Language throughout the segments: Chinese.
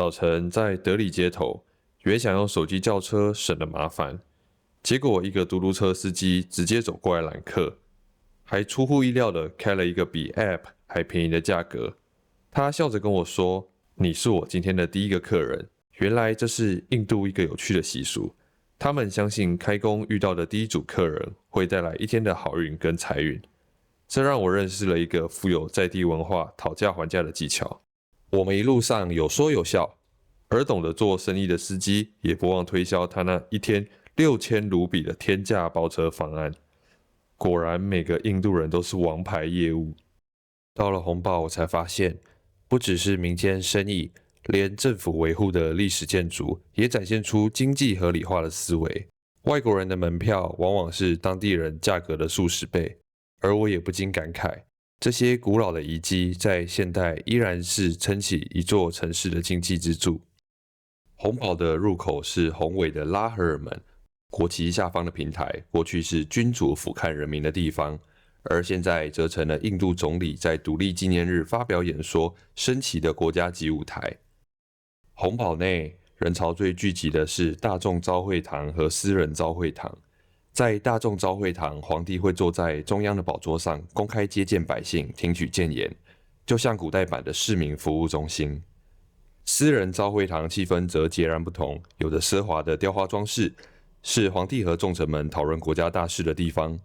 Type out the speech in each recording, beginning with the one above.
早晨在德里街头，原想用手机叫车省了麻烦，结果一个嘟嘟车司机直接走过来揽客，还出乎意料的开了一个比 App 还便宜的价格。他笑着跟我说：“你是我今天的第一个客人。”原来这是印度一个有趣的习俗，他们相信开工遇到的第一组客人会带来一天的好运跟财运。这让我认识了一个富有在地文化讨价还价的技巧。我们一路上有说有笑，而懂得做生意的司机也不忘推销他那一天6000卢比的天价包车方案。果然每个印度人都是王牌业务。到了红堡，我才发现，不只是民间生意，连政府维护的历史建筑也展现出经济合理化的思维。外国人的门票往往是当地人价格的数十倍，而我也不禁感慨，这些古老的遗迹在现代依然是撑起一座城市的经济支柱。红堡的入口是宏伟的拉合尔门，国旗下方的平台过去是君主俯瞰人民的地方，而现在则成了印度总理在独立纪念日发表演说升旗的国家级舞台。红堡内人潮最聚集的是大众昭会堂和私人昭会堂。在大众昭会堂，皇帝会坐在中央的宝座上，公开接见百姓，听取谏言，就像古代版的市民服务中心。私人昭会堂气氛则截然不同，有着奢华的雕花装饰，是皇帝和重臣们讨论国家大事的地方。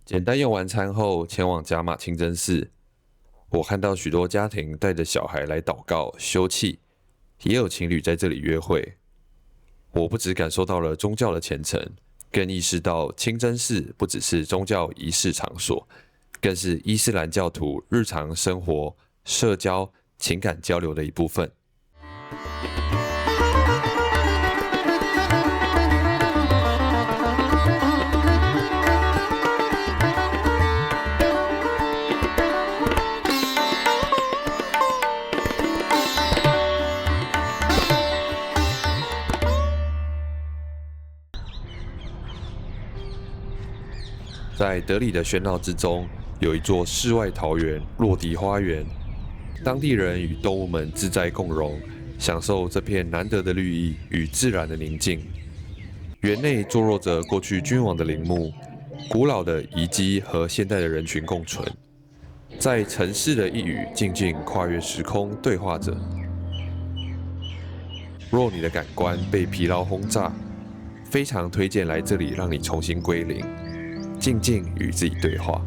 简单用完餐后，前往加玛清真寺。我看到许多家庭带着小孩来祷告、休憩，也有情侣在这里约会。我不只感受到了宗教的虔诚，更意识到清真寺不只是宗教仪式场所，更是伊斯兰教徒日常生活、社交、情感交流的一部分。在德里的喧闹之中，有一座世外桃源——洛迪花园。当地人与动物们自在共荣，享受这片难得的绿意与自然的宁静。园内坐落着过去君王的陵墓，古老的遗迹和现代的人群共存，在城市的一隅静静跨越时空对话着。若你的感官被疲劳轰炸，非常推荐来这里，让你重新归零，静静与自己对话。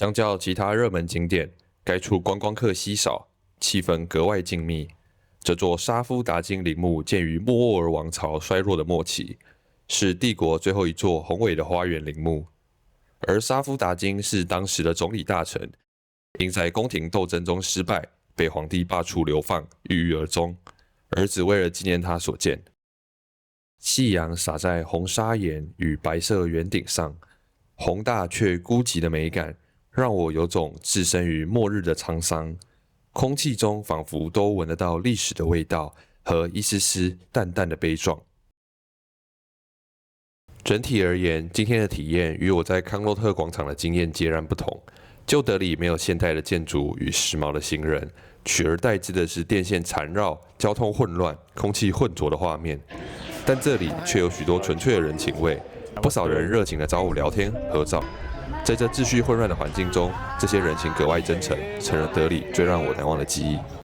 相较其他热门景点，该处观光客稀少，气氛格外静谧。这座沙夫达金陵墓建于莫卧儿王朝衰弱的末期，是帝国最后一座宏伟的花园陵墓。而沙夫达金是当时的总理大臣，因在宫廷斗争中失败，被皇帝罢黜流放，郁郁而终。儿子为了纪念他所建。夕阳洒在红砂岩与白色圆顶上，宏大却孤寂的美感，让我有种置身于末日的沧桑。空气中仿佛都闻得到历史的味道和一丝丝淡淡的悲壮。整体而言，今天的体验与我在康洛特广场的经验截然不同。旧德里没有现代的建筑与时髦的行人，取而代之的是电线缠绕、交通混乱、空气混浊的画面。但这里却有许多纯粹的人情味，不少人热情地找我聊天、合照。在这秩序混乱的环境中，这些人情格外真诚，成了德里最让我难忘的记忆。